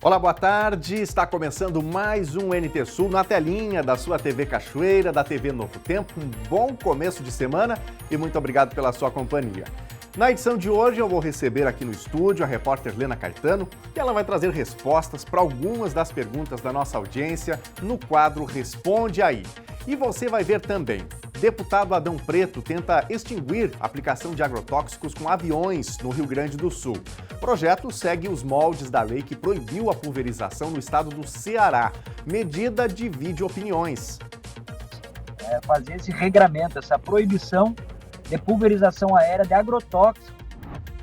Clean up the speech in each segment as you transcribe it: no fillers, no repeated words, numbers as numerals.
Olá, boa tarde. Está começando mais um NT Sul na telinha da sua TV Cachoeira, da TV Novo Tempo. Um bom começo de semana e muito obrigado pela sua companhia. Na edição de hoje eu vou receber aqui no estúdio a repórter Lena Caetano e ela vai trazer respostas para algumas das perguntas da nossa audiência no quadro Responde Aí. E você vai ver também, deputado Adão Preto tenta extinguir a aplicação de agrotóxicos com aviões no Rio Grande do Sul. O projeto segue os moldes da lei que proibiu a pulverização no estado do Ceará. Medida divide opiniões. Fazer esse regramento, essa proibição de pulverização aérea de agrotóxicos.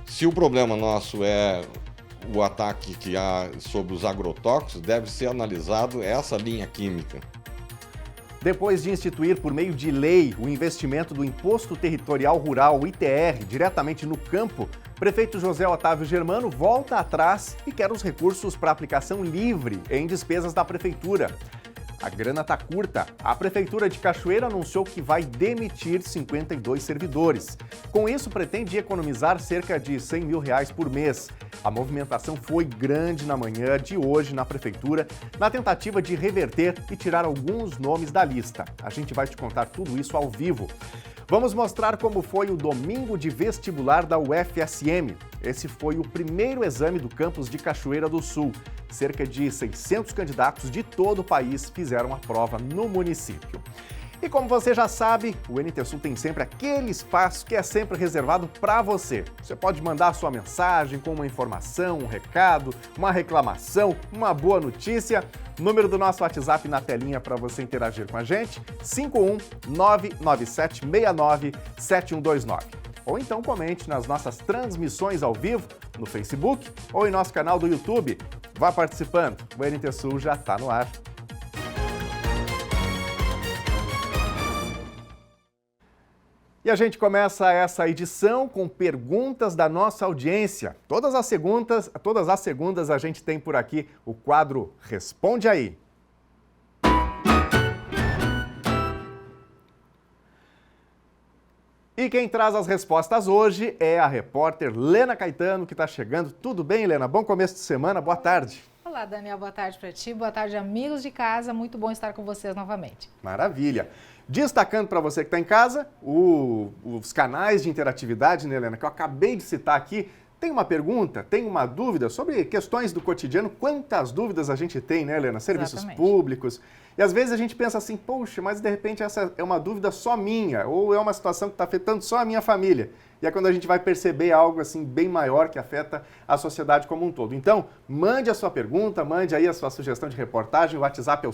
Se o problema nosso é o ataque que há sobre os agrotóxicos, deve ser analisado essa linha química. Depois de instituir por meio de lei o investimento do Imposto Territorial Rural, o ITR, diretamente no campo, o prefeito José Otávio Germano volta atrás e quer os recursos para aplicação livre em despesas da prefeitura. A grana está curta. A Prefeitura de Cachoeira anunciou que vai demitir 52 servidores. Com isso, pretende economizar cerca de R$100 mil por mês. A movimentação foi grande na manhã de hoje na Prefeitura, na tentativa de reverter e tirar alguns nomes da lista. A gente vai te contar tudo isso ao vivo. Vamos mostrar como foi o domingo de vestibular da UFSM. Esse foi o primeiro exame do campus de Cachoeira do Sul. Cerca de 600 candidatos de todo o país fizeram a prova no município. E como você já sabe, o NT Sul tem sempre aquele espaço que é sempre reservado para você. Você pode mandar a sua mensagem com uma informação, um recado, uma reclamação, uma boa notícia. Número do nosso WhatsApp na telinha para você interagir com a gente, 51997697129. Ou então comente nas nossas transmissões ao vivo, no Facebook ou em nosso canal do YouTube. Vá participando, o NT Sul já está no ar. E a gente começa essa edição com perguntas da nossa audiência. Todas as segundas a gente tem por aqui o quadro Responde Aí. E quem traz as respostas hoje é a repórter Lena Caetano, que está chegando. Tudo bem, Lena? Bom começo de semana, boa tarde. Olá, Daniel, boa tarde para ti, boa tarde, amigos de casa, muito bom estar com vocês novamente. Maravilha. Destacando para você que está em casa, os canais de interatividade, né, Helena, que eu acabei de citar aqui. Tem uma pergunta, tem uma dúvida sobre questões do cotidiano? Quantas dúvidas a gente tem, né, Helena? Serviços públicos. E às vezes a gente pensa assim, poxa, mas de repente essa é uma dúvida só minha, ou é uma situação que está afetando só a minha família. E é quando a gente vai perceber algo assim bem maior que afeta a sociedade como um todo. Então, mande a sua pergunta, mande aí a sua sugestão de reportagem. O WhatsApp é o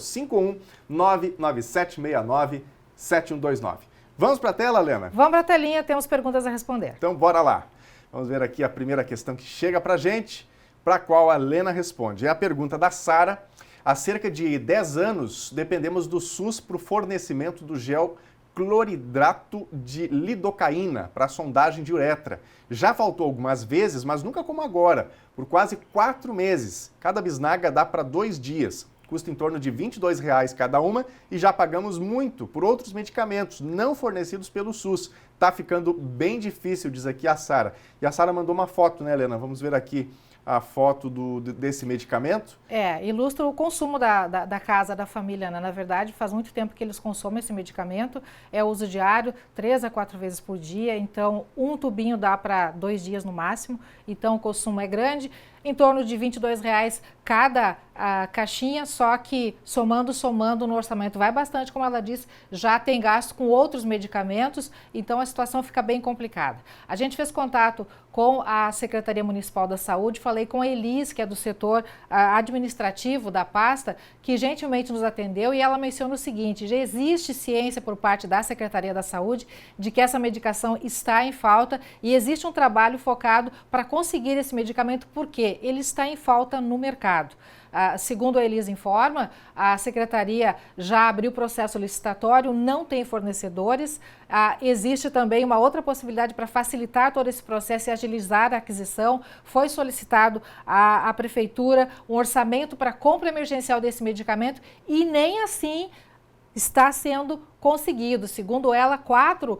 51997697129. Vamos para a tela, Lena? Vamos para a telinha, temos perguntas a responder. Então, bora lá. Vamos ver aqui a primeira questão que chega para a gente, para a qual a Lena responde. É a pergunta da Sara. Há cerca de 10 anos, dependemos do SUS para o fornecimento do gel cloridrato de lidocaína para sondagem de uretra. Já faltou algumas vezes, mas nunca como agora, por quase 4 meses. Cada bisnaga dá para 2 dias. Custa em torno de R$ 22,00 cada uma e já pagamos muito por outros medicamentos não fornecidos pelo SUS. Tá ficando bem difícil, diz aqui a Sara. E a Sara mandou uma foto, né, Helena? Vamos ver aqui a foto desse medicamento. Ilustra o consumo da casa, da família, né? Na verdade, faz muito tempo que eles consomem esse medicamento, é uso diário, 3 a 4 vezes por dia, então um tubinho dá para 2 dias no máximo, então o consumo é grande, em torno de R$ 22,00 cada caixinha, só que somando no orçamento vai bastante, como ela disse, já tem gasto com outros medicamentos, então a situação fica bem complicada. A gente fez contato com a Secretaria Municipal da Saúde, falei com a Elis, que é do setor administrativo da pasta, que gentilmente nos atendeu e ela menciona o seguinte: já existe ciência por parte da Secretaria da Saúde de que essa medicação está em falta e existe um trabalho focado para conseguir esse medicamento, porque ele está em falta no mercado. Segundo a Elis informa, a Secretaria já abriu processo licitatório, não tem fornecedores. Existe também uma outra possibilidade para facilitar todo esse processo e agilizar a aquisição. Foi solicitado à Prefeitura um orçamento para compra emergencial desse medicamento e nem assim está sendo conseguido. Segundo ela, 4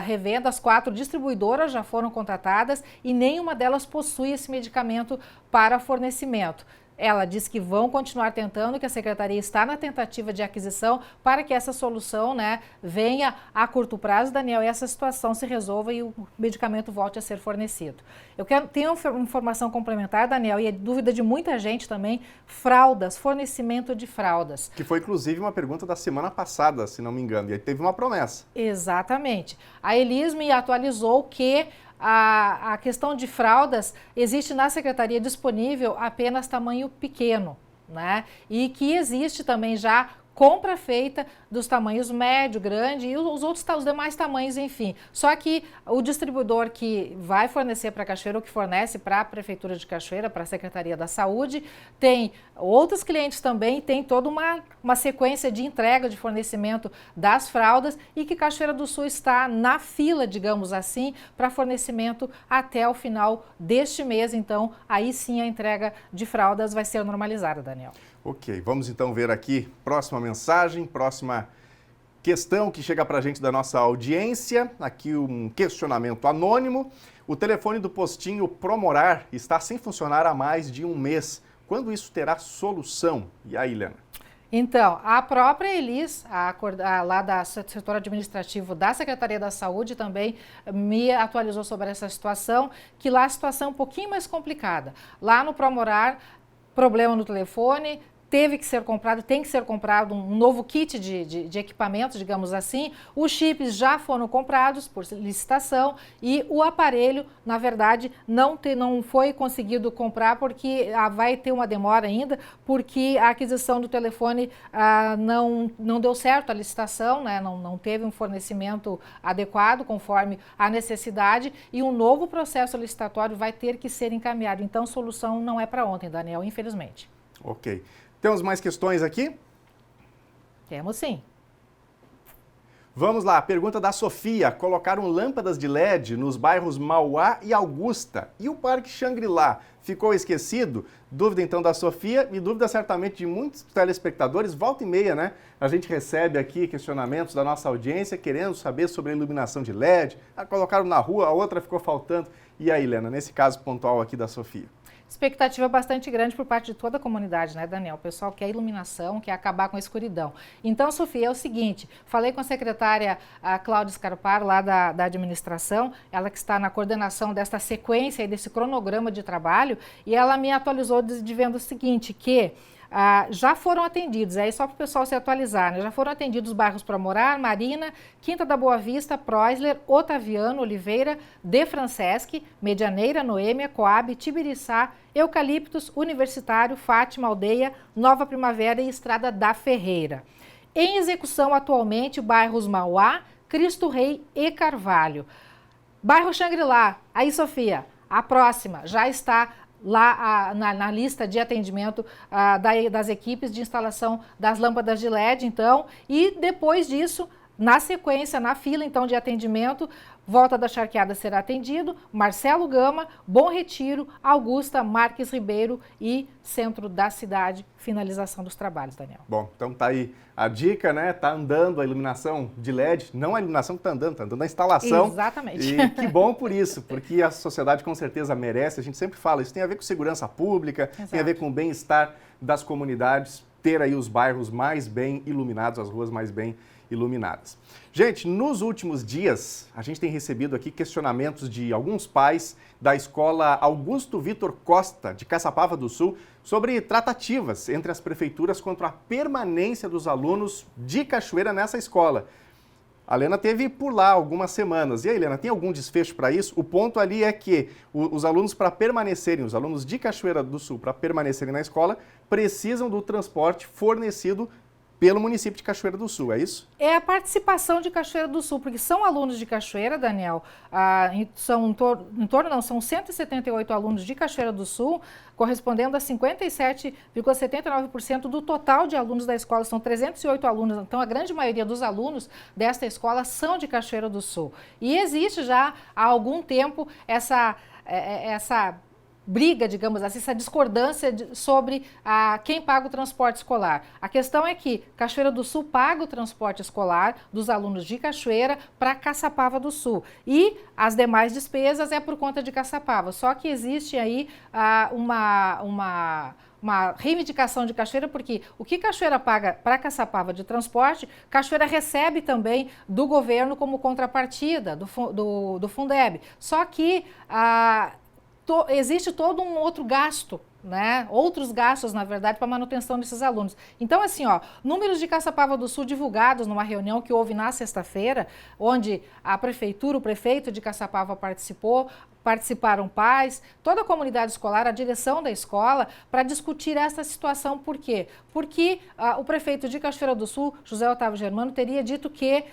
revendas, 4 distribuidoras já foram contratadas e nenhuma delas possui esse medicamento para fornecimento. Ela diz que vão continuar tentando, que a Secretaria está na tentativa de aquisição para que essa solução, né, venha a curto prazo, Daniel, e essa situação se resolva e o medicamento volte a ser fornecido. Tenho uma informação complementar, Daniel, e é dúvida de muita gente também, fraldas, fornecimento de fraldas. Que foi, inclusive, uma pergunta da semana passada, se não me engano, e aí teve uma promessa. Exatamente. A Elis me atualizou que a questão de fraldas existe na Secretaria disponível apenas tamanho pequeno, né? E que existe também já compra feita dos tamanhos médio, grande e os demais tamanhos, enfim. Só que o distribuidor que vai fornecer para Cachoeira ou que fornece para a Prefeitura de Cachoeira, para a Secretaria da Saúde, tem outros clientes também, tem toda uma sequência de entrega, de fornecimento das fraldas e que Cachoeira do Sul está na fila, digamos assim, para fornecimento até o final deste mês. Então, aí sim a entrega de fraldas vai ser normalizada, Daniel. Ok, vamos então ver aqui, próxima mensagem, próxima questão que chega para a gente da nossa audiência. Aqui um questionamento anônimo. O telefone do postinho Promorar está sem funcionar há mais de um mês. Quando isso terá solução? E aí, Helena? Então, a própria Elis, lá do setor administrativo da Secretaria da Saúde, também me atualizou sobre essa situação, que lá a situação é um pouquinho mais complicada. Lá no Promorar, problema no telefone, teve que ser comprado, tem que ser comprado um novo kit de equipamentos, digamos assim. Os chips já foram comprados por licitação e o aparelho, na verdade, não foi conseguido comprar porque vai ter uma demora ainda, porque a aquisição do telefone não deu certo a licitação, né? Não teve um fornecimento adequado conforme a necessidade e um novo processo licitatório vai ter que ser encaminhado. Então, solução não é para ontem, Daniel, infelizmente. Ok. Temos mais questões aqui? Temos sim. Vamos lá, pergunta da Sofia. Colocaram lâmpadas de LED nos bairros Mauá e Augusta. E o Parque Xangri-Lá ficou esquecido? Dúvida então da Sofia e dúvida certamente de muitos telespectadores. Volta e meia, né? A gente recebe aqui questionamentos da nossa audiência querendo saber sobre a iluminação de LED. Colocaram na rua, a outra ficou faltando. E aí, Helena, nesse caso pontual aqui da Sofia? Expectativa bastante grande por parte de toda a comunidade, né, Daniel? O pessoal quer iluminação, quer acabar com a escuridão. Então, Sofia, é o seguinte, falei com a secretária Cláudia Scarparo, lá da administração, ela que está na coordenação desta sequência e desse cronograma de trabalho, e ela me atualizou dizendo o seguinte, que já foram atendidos, aí só para o pessoal se atualizar, né? Já foram atendidos os bairros Promorar, Marina, Quinta da Boa Vista, Proisler, Otaviano, Oliveira, De Franceschi, Medianeira, Noêmia, Coab, Tibiriçá, Eucaliptos, Universitário, Fátima, Aldeia, Nova Primavera e Estrada da Ferreira. Em execução atualmente, bairros Mauá, Cristo Rei e Carvalho. Bairro Xangri-Lá, aí Sofia, a próxima já está lá na lista de atendimento das equipes de instalação das lâmpadas de LED, então, e depois disso, na sequência, na fila, então, de atendimento, Volta da Charqueada será atendido, Marcelo Gama, Bom Retiro, Augusta, Marques Ribeiro e Centro da Cidade, finalização dos trabalhos, Daniel. Bom, então tá aí a dica, né? Tá andando a iluminação de LED, não a iluminação que tá andando a instalação. Exatamente. E que bom por isso, porque a sociedade com certeza merece, a gente sempre fala, isso tem a ver com segurança pública, Exato. Tem a ver com o bem-estar das comunidades, ter aí os bairros mais bem iluminados, as ruas mais bem iluminadas. Gente, nos últimos dias, a gente tem recebido aqui questionamentos de alguns pais da escola Augusto Vitor Costa, de Caçapava do Sul, sobre tratativas entre as prefeituras quanto à permanência dos alunos de Cachoeira nessa escola. A Helena teve por lá algumas semanas. E aí, Helena, tem algum desfecho para isso? O ponto ali é que os alunos, para permanecerem, os alunos de Cachoeira do Sul, para permanecerem na escola, precisam do transporte fornecido pelo município de Cachoeira do Sul, é isso? É a participação de Cachoeira do Sul, porque são alunos de Cachoeira, Daniel, são 178 alunos de Cachoeira do Sul, correspondendo a 57,79% do total de alunos da escola, são 308 alunos, então a grande maioria dos alunos desta escola são de Cachoeira do Sul. E existe já há algum tempo essa briga, digamos assim, essa discordância sobre quem paga o transporte escolar. A questão é que Cachoeira do Sul paga o transporte escolar dos alunos de Cachoeira para Caçapava do Sul. E as demais despesas é por conta de Caçapava. Só que existe aí uma reivindicação de Cachoeira, porque o que Cachoeira paga para Caçapava de transporte, Cachoeira recebe também do governo como contrapartida do Fundeb. Só que existe todo um outro gasto, né? Outros gastos, na verdade, para a manutenção desses alunos. Então, assim, números de Caçapava do Sul divulgados numa reunião que houve na sexta-feira, onde a prefeitura, o prefeito de Caçapava participaram pais, toda a comunidade escolar, a direção da escola, para discutir essa situação. Por quê? Porque o prefeito de Cachoeira do Sul, José Otávio Germano, teria dito que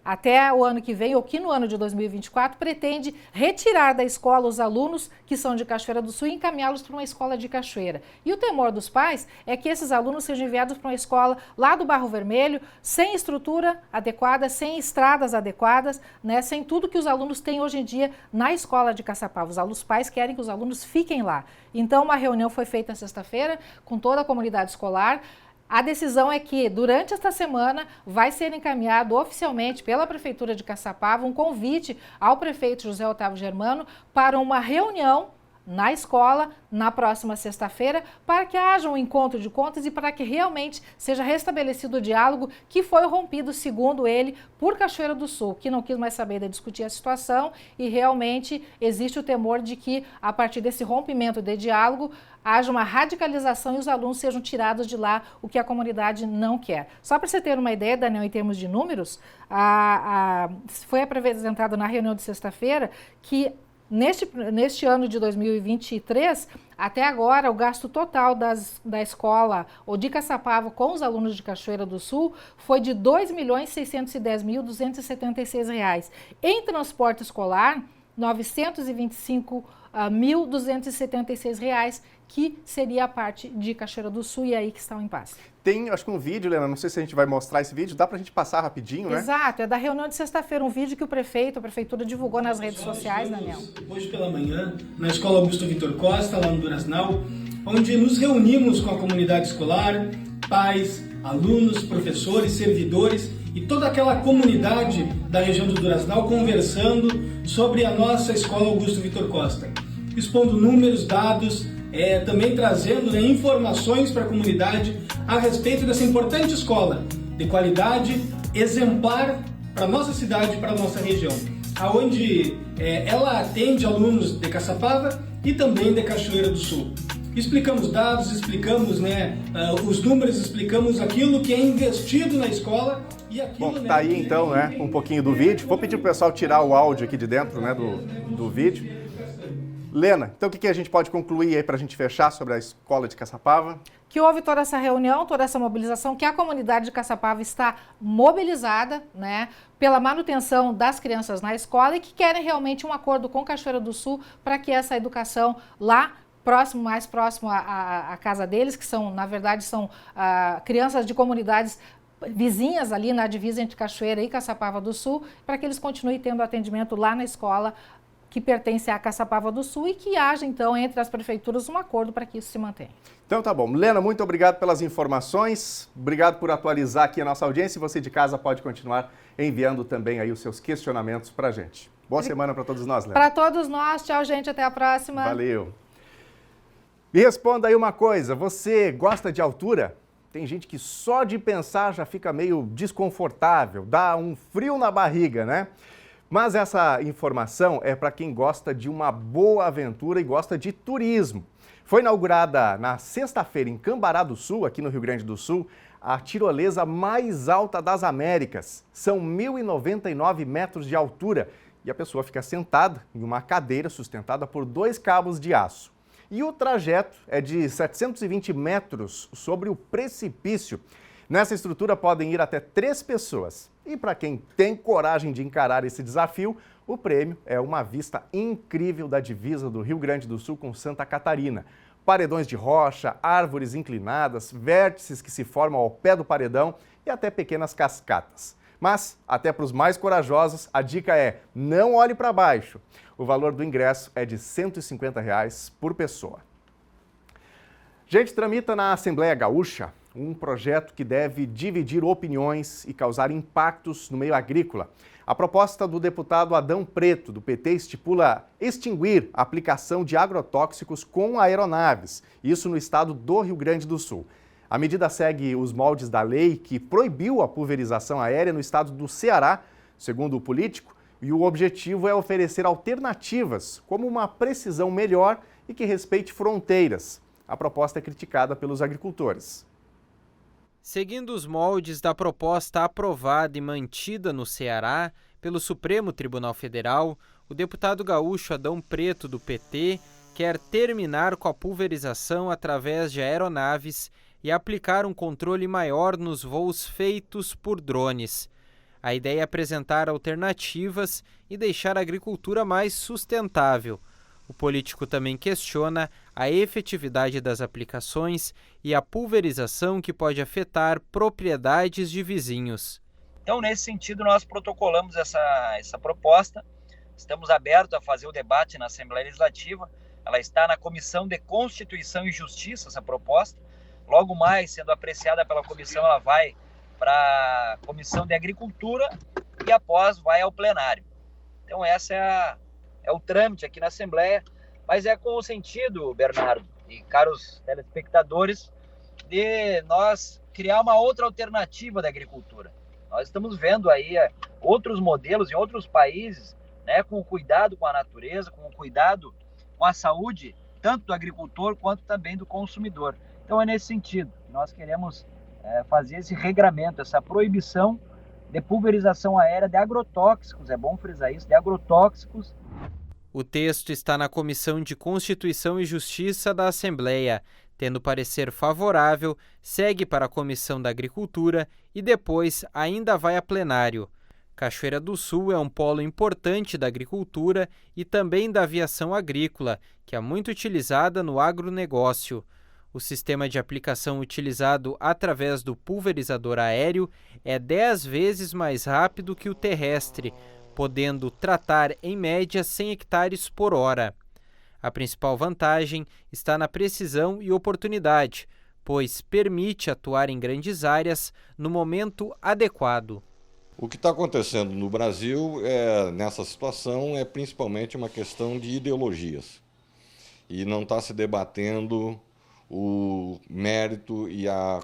até o ano que vem, ou que no ano de 2024, pretende retirar da escola os alunos que são de Cachoeira do Sul e encaminhá-los para uma escola de Cachoeira. E o temor dos pais é que esses alunos sejam enviados para uma escola lá do Barro Vermelho, sem estrutura adequada, sem estradas adequadas, né, sem tudo que os alunos têm hoje em dia na escola de Caçapava. Os pais querem que os alunos fiquem lá. Então, uma reunião foi feita sexta-feira com toda a comunidade escolar. A decisão é que, durante esta semana, vai ser encaminhado oficialmente pela Prefeitura de Caçapava um convite ao prefeito José Otávio Germano para uma reunião na escola na próxima sexta-feira, para que haja um encontro de contas e para que realmente seja restabelecido o diálogo que foi rompido, segundo ele, por Cachoeira do Sul, que não quis mais saber de discutir a situação, e realmente existe o temor de que, a partir desse rompimento de diálogo, haja uma radicalização e os alunos sejam tirados de lá, o que a comunidade não quer. Só para você ter uma ideia, Daniel, em termos de números, foi apresentado na reunião de sexta-feira que neste ano de 2023, até agora, o gasto total da escola ou de Caçapava com os alunos de Cachoeira do Sul foi de R$ 2.610.276. Em transporte escolar, R$ 925.276, que seria a parte de Cachoeira do Sul, e aí que está o impasse. Tem, acho que um vídeo, Helena, não sei se a gente vai mostrar esse vídeo, dá para a gente passar rapidinho, né? Exato, é da reunião de sexta-feira, um vídeo que a prefeitura divulgou nas redes sociais, Daniel. Hoje pela manhã, na Escola Augusto Vitor Costa, lá no Duraznal, onde nos reunimos com a comunidade escolar, pais, alunos, professores, servidores e toda aquela comunidade da região do Duraznal conversando sobre a nossa Escola Augusto Vitor Costa, expondo números, dados, também trazendo informações para a comunidade a respeito dessa importante escola de qualidade, exemplar para a nossa cidade e para a nossa região, aonde ela atende alunos de Caçapava e também de Cachoeira do Sul. Explicamos dados, explicamos os números, explicamos aquilo que é investido na escola e aquilo... Bom, tá aí então, né, um pouquinho do vídeo. Vou pedir pro pessoal tirar o áudio aqui de dentro, né, do vídeo. Lena, então o que a gente pode concluir aí para a gente fechar sobre a escola de Caçapava? Que houve toda essa reunião, toda essa mobilização, que a comunidade de Caçapava está mobilizada, né, pela manutenção das crianças na escola e que querem realmente um acordo com Cachoeira do Sul para que essa educação lá mais próximo à casa deles, que são, na verdade, são crianças de comunidades vizinhas ali na divisa entre Cachoeira e Caçapava do Sul, para que eles continuem tendo atendimento lá na escola que pertence à Caçapava do Sul e que haja, então, entre as prefeituras um acordo para que isso se mantenha. Então tá bom. Lena, muito obrigado pelas informações, obrigado por atualizar aqui a nossa audiência e você de casa pode continuar enviando também aí os seus questionamentos para a gente. Boa semana para todos nós, Lena. Para todos nós, tchau, gente, até a próxima. Valeu. Me responda aí uma coisa, você gosta de altura? Tem gente que só de pensar já fica meio desconfortável, dá um frio na barriga, né? Mas essa informação é para quem gosta de uma boa aventura e gosta de turismo. Foi inaugurada na sexta-feira em Cambará do Sul, aqui no Rio Grande do Sul, a tirolesa mais alta das Américas. São 1.099 metros de altura e a pessoa fica sentada em uma cadeira sustentada por 2 cabos de aço. E o trajeto é de 720 metros sobre o precipício. Nessa estrutura podem ir até 3 pessoas. E para quem tem coragem de encarar esse desafio, o prêmio é uma vista incrível da divisa do Rio Grande do Sul com Santa Catarina. Paredões de rocha, árvores inclinadas, vértices que se formam ao pé do paredão e até pequenas cascatas. Mas, até para os mais corajosos, a dica é: não olhe para baixo. O valor do ingresso é de R$ 150 por pessoa. Gente, tramita na Assembleia Gaúcha um projeto que deve dividir opiniões e causar impactos no meio agrícola. A proposta do deputado Adão Preto, do PT, estipula extinguir a aplicação de agrotóxicos com aeronaves, isso no estado do Rio Grande do Sul. A medida segue os moldes da lei que proibiu a pulverização aérea no estado do Ceará, segundo o político, e o objetivo é oferecer alternativas, como uma precisão melhor e que respeite fronteiras. A proposta é criticada pelos agricultores. Seguindo os moldes da proposta aprovada e mantida no Ceará pelo Supremo Tribunal Federal, o deputado gaúcho Adão Preto, do PT, quer terminar com a pulverização através de aeronaves e aplicar um controle maior nos voos feitos por drones. A ideia é apresentar alternativas e deixar a agricultura mais sustentável. O político também questiona a efetividade das aplicações e a pulverização que pode afetar propriedades de vizinhos. Então, nesse sentido, nós protocolamos essa proposta. Estamos abertos a fazer o debate na Assembleia Legislativa. Ela está na Comissão de Constituição e Justiça, essa proposta. Logo mais, sendo apreciada pela comissão, ela vai para a Comissão de Agricultura e após vai ao plenário. Então, essa é o trâmite aqui na Assembleia, mas é com o sentido, Bernardo e caros telespectadores, de nós criar uma outra alternativa da agricultura. Nós estamos vendo aí outros modelos em outros países, né, com o cuidado com a natureza, com o cuidado com a saúde, tanto do agricultor quanto também do consumidor. Então é nesse sentido que nós queremos fazer esse regramento, essa proibição de pulverização aérea de agrotóxicos, é bom frisar isso, de agrotóxicos. O texto está na Comissão de Constituição e Justiça da Assembleia. Tendo parecer favorável, segue para a Comissão da Agricultura e depois ainda vai a plenário. Cachoeira do Sul é um polo importante da agricultura e também da aviação agrícola, que é muito utilizada no agronegócio. O sistema de aplicação utilizado através do pulverizador aéreo é 10 vezes mais rápido que o terrestre, podendo tratar em média 100 hectares por hora. A principal vantagem está na precisão e oportunidade, pois permite atuar em grandes áreas no momento adequado. O que está acontecendo no Brasil nessa situação é principalmente uma questão de ideologias. E não está se debatendo o mérito e a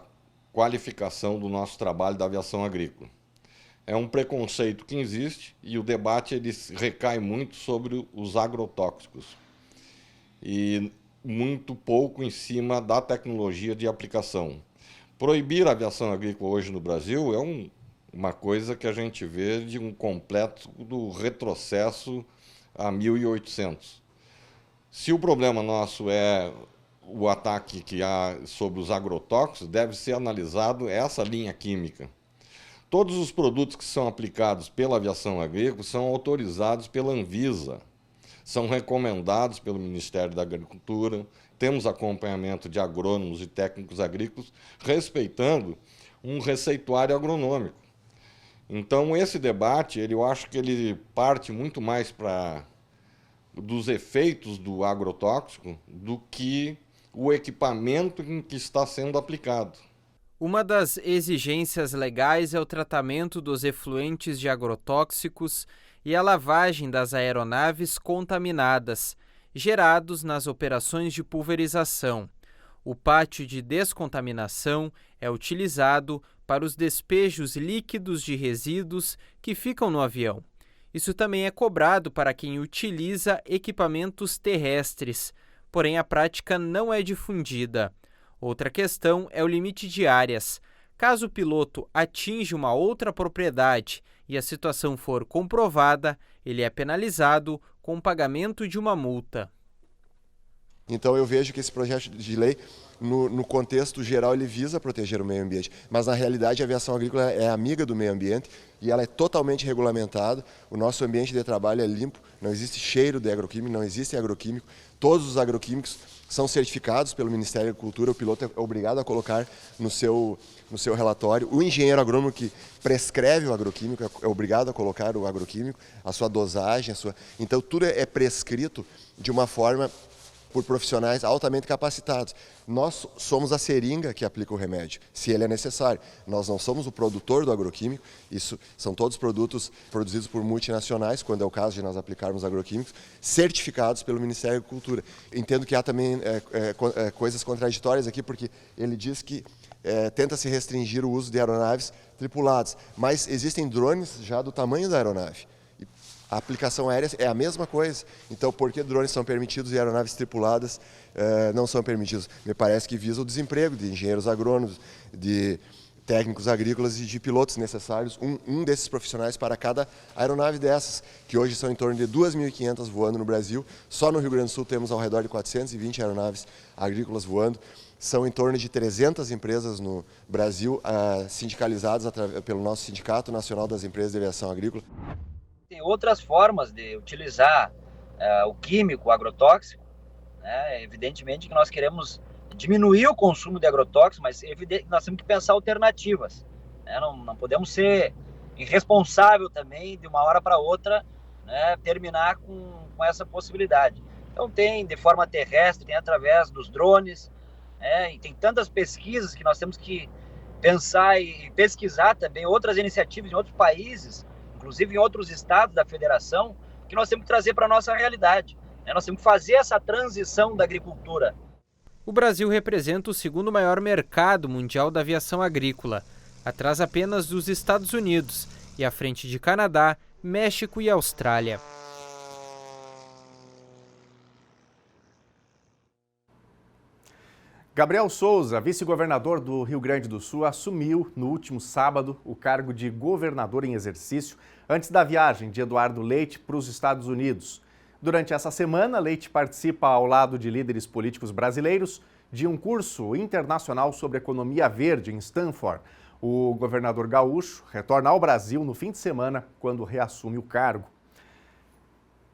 qualificação do nosso trabalho da aviação agrícola. É um preconceito que existe e o debate ele recai muito sobre os agrotóxicos e muito pouco em cima da tecnologia de aplicação. Proibir a aviação agrícola hoje no Brasil é uma coisa que a gente vê de um completo do retrocesso a 1800. Se o problema nosso é o ataque que há sobre os agrotóxicos, deve ser analisado essa linha química. Todos os produtos que são aplicados pela aviação agrícola são autorizados pela Anvisa, são recomendados pelo Ministério da Agricultura, temos acompanhamento de agrônomos e técnicos agrícolas, respeitando um receituário agronômico. Então, esse debate, eu acho que ele parte muito mais dos efeitos do agrotóxico do que o equipamento em que está sendo aplicado. Uma das exigências legais é o tratamento dos efluentes de agrotóxicos e a lavagem das aeronaves contaminadas, gerados nas operações de pulverização. O pátio de descontaminação é utilizado para os despejos líquidos de resíduos que ficam no avião. Isso também é cobrado para quem utiliza equipamentos terrestres, porém a prática não é difundida. Outra questão é o limite de áreas. Caso o piloto atinja uma outra propriedade e a situação for comprovada, ele é penalizado com o pagamento de uma multa. Então eu vejo que esse projeto de lei, no contexto geral, ele visa proteger o meio ambiente, mas na realidade a aviação agrícola é amiga do meio ambiente e ela é totalmente regulamentada. O nosso ambiente de trabalho é limpo, não existe cheiro de agroquímico, não existe agroquímico. Todos os agroquímicos são certificados pelo Ministério da Agricultura, o piloto é obrigado a colocar no seu relatório. O engenheiro agrônomo que prescreve o agroquímico é obrigado a colocar o agroquímico, a sua dosagem, Então tudo é prescrito de uma forma por profissionais altamente capacitados. Nós somos a seringa que aplica o remédio, se ele é necessário. Nós não somos o produtor do agroquímico, isso são todos produtos produzidos por multinacionais, quando é o caso de nós aplicarmos agroquímicos, certificados pelo Ministério da Agricultura. Entendo que há também coisas contraditórias aqui, porque ele diz que tenta se restringir o uso de aeronaves tripuladas, mas existem drones já do tamanho da aeronave. A aplicação aérea é a mesma coisa. Então, por que drones são permitidos e aeronaves tripuladas não são permitidos? Me parece que visa o desemprego de engenheiros agrônomos, de técnicos agrícolas e de pilotos necessários, um desses profissionais para cada aeronave dessas, que hoje são em torno de 2.500 voando no Brasil. Só no Rio Grande do Sul temos ao redor de 420 aeronaves agrícolas voando. São em torno de 300 empresas no Brasil sindicalizadas pelo nosso Sindicato Nacional das Empresas de Aviação Agrícola. Tem outras formas de utilizar o químico, o agrotóxico, né? Evidentemente que nós queremos diminuir o consumo de agrotóxicos, mas nós temos que pensar alternativas, né? Não podemos ser irresponsável também de uma hora para outra, né, terminar com essa possibilidade. Então tem de forma terrestre, tem através dos drones, né, e tem tantas pesquisas que nós temos que pensar e pesquisar também outras iniciativas em outros países, inclusive em outros estados da federação, que nós temos que trazer para a nossa realidade, né? Nós temos que fazer essa transição da agricultura. O Brasil representa o segundo maior mercado mundial da aviação agrícola, atrás apenas dos Estados Unidos e à frente de Canadá, México e Austrália. Gabriel Souza, vice-governador do Rio Grande do Sul, assumiu no último sábado o cargo de governador em exercício antes da viagem de Eduardo Leite para os Estados Unidos. Durante essa semana, Leite participa ao lado de líderes políticos brasileiros de um curso internacional sobre economia verde em Stanford. O governador gaúcho retorna ao Brasil no fim de semana, quando reassume o cargo.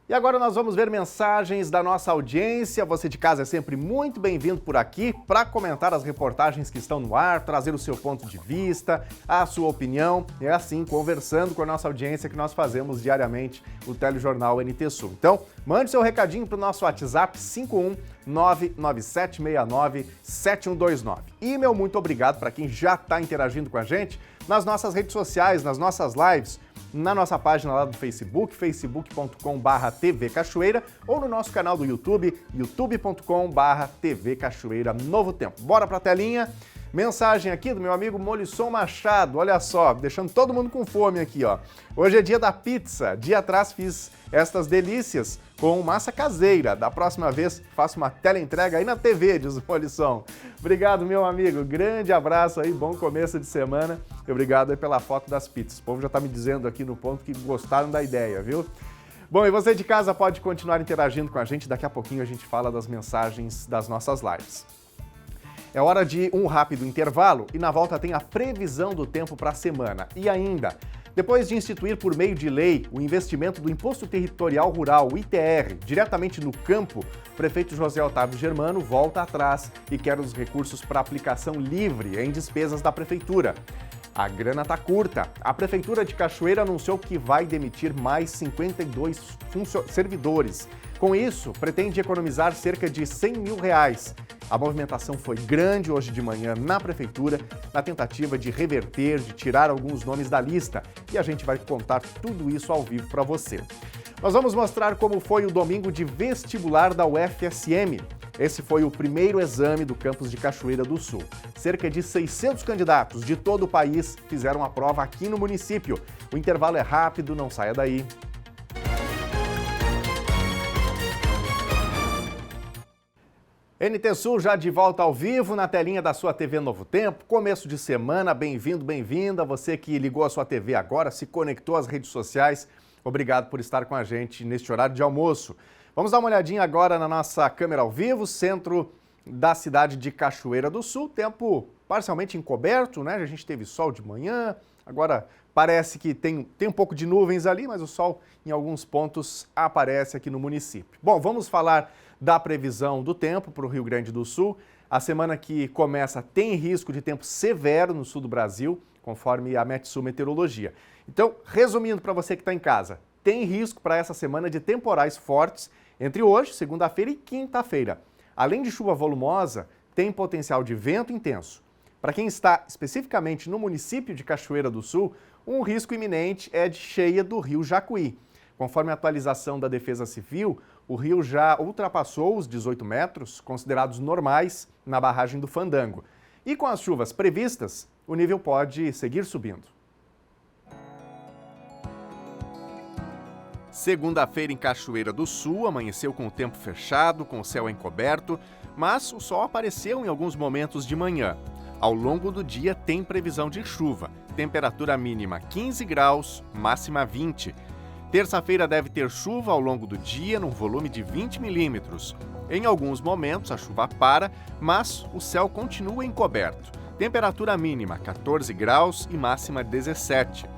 E agora nós vamos ver mensagens da nossa audiência. Você de casa é sempre muito bem-vindo por aqui para comentar as reportagens que estão no ar, trazer o seu ponto de vista, a sua opinião. É assim, conversando com a nossa audiência, que nós fazemos diariamente o Telejornal NT Sul. Então, mande seu recadinho para o nosso WhatsApp 51997697129. E meu muito obrigado para quem já está interagindo com a gente nas nossas redes sociais, nas nossas lives, na nossa página lá do Facebook, facebook.com/TV Cachoeira, ou no nosso canal do YouTube, youtube.com/TV Cachoeira Novo Tempo. Bora pra telinha. Mensagem aqui do meu amigo Molisson Machado, olha só, deixando todo mundo com fome aqui, ó. Hoje é dia da pizza, dia atrás fiz estas delícias com massa caseira. Da próxima vez faço uma teleentrega aí na TV, diz o Molisson. Obrigado, meu amigo, grande abraço aí, bom começo de semana. E obrigado aí pela foto das pizzas. O povo já tá me dizendo aqui no ponto que gostaram da ideia, viu? Bom, e você de casa pode continuar interagindo com a gente, daqui a pouquinho a gente fala das mensagens das nossas lives. É hora de um rápido intervalo e na volta tem a previsão do tempo para a semana. E ainda, depois de instituir por meio de lei o investimento do Imposto Territorial Rural, o ITR, diretamente no campo, o prefeito José Otávio Germano volta atrás e quer os recursos para aplicação livre em despesas da prefeitura. A grana está curta. A Prefeitura de Cachoeira anunciou que vai demitir mais 52 servidores. Com isso, pretende economizar cerca de R$100 mil. A movimentação foi grande hoje de manhã na Prefeitura, na tentativa de reverter, de tirar alguns nomes da lista. E a gente vai contar tudo isso ao vivo para você. Nós vamos mostrar como foi o domingo de vestibular da UFSM. Esse foi o primeiro exame do campus de Cachoeira do Sul. Cerca de 600 candidatos de todo o país fizeram a prova aqui no município. O intervalo é rápido, não saia daí. NT Sul já de volta ao vivo na telinha da sua TV Novo Tempo. Começo de semana, bem-vindo, bem-vinda. Você que ligou a sua TV agora, se conectou às redes sociais, obrigado por estar com a gente neste horário de almoço. Vamos dar uma olhadinha agora na nossa câmera ao vivo, centro da cidade de Cachoeira do Sul. Tempo parcialmente encoberto, né? A gente teve sol de manhã, agora parece que tem um pouco de nuvens ali, mas o sol em alguns pontos aparece aqui no município. Bom, vamos falar da previsão do tempo para o Rio Grande do Sul. A semana que começa tem risco de tempo severo no sul do Brasil, conforme a Metsul Meteorologia. Então, resumindo para você que está em casa, tem risco para essa semana de temporais fortes entre hoje, segunda-feira e quinta-feira. Além de chuva volumosa, tem potencial de vento intenso. Para quem está especificamente no município de Cachoeira do Sul, um risco iminente é de cheia do rio Jacuí. Conforme a atualização da Defesa Civil, o rio já ultrapassou os 18 metros, considerados normais, na barragem do Fandango. E com as chuvas previstas, o nível pode seguir subindo. Segunda-feira em Cachoeira do Sul, amanheceu com o tempo fechado, com o céu encoberto, mas o sol apareceu em alguns momentos de manhã. Ao longo do dia tem previsão de chuva, temperatura mínima 15 graus, máxima 20. Terça-feira deve ter chuva ao longo do dia, num volume de 20 milímetros. Em alguns momentos a chuva para, mas o céu continua encoberto. Temperatura mínima 14 graus e máxima 17.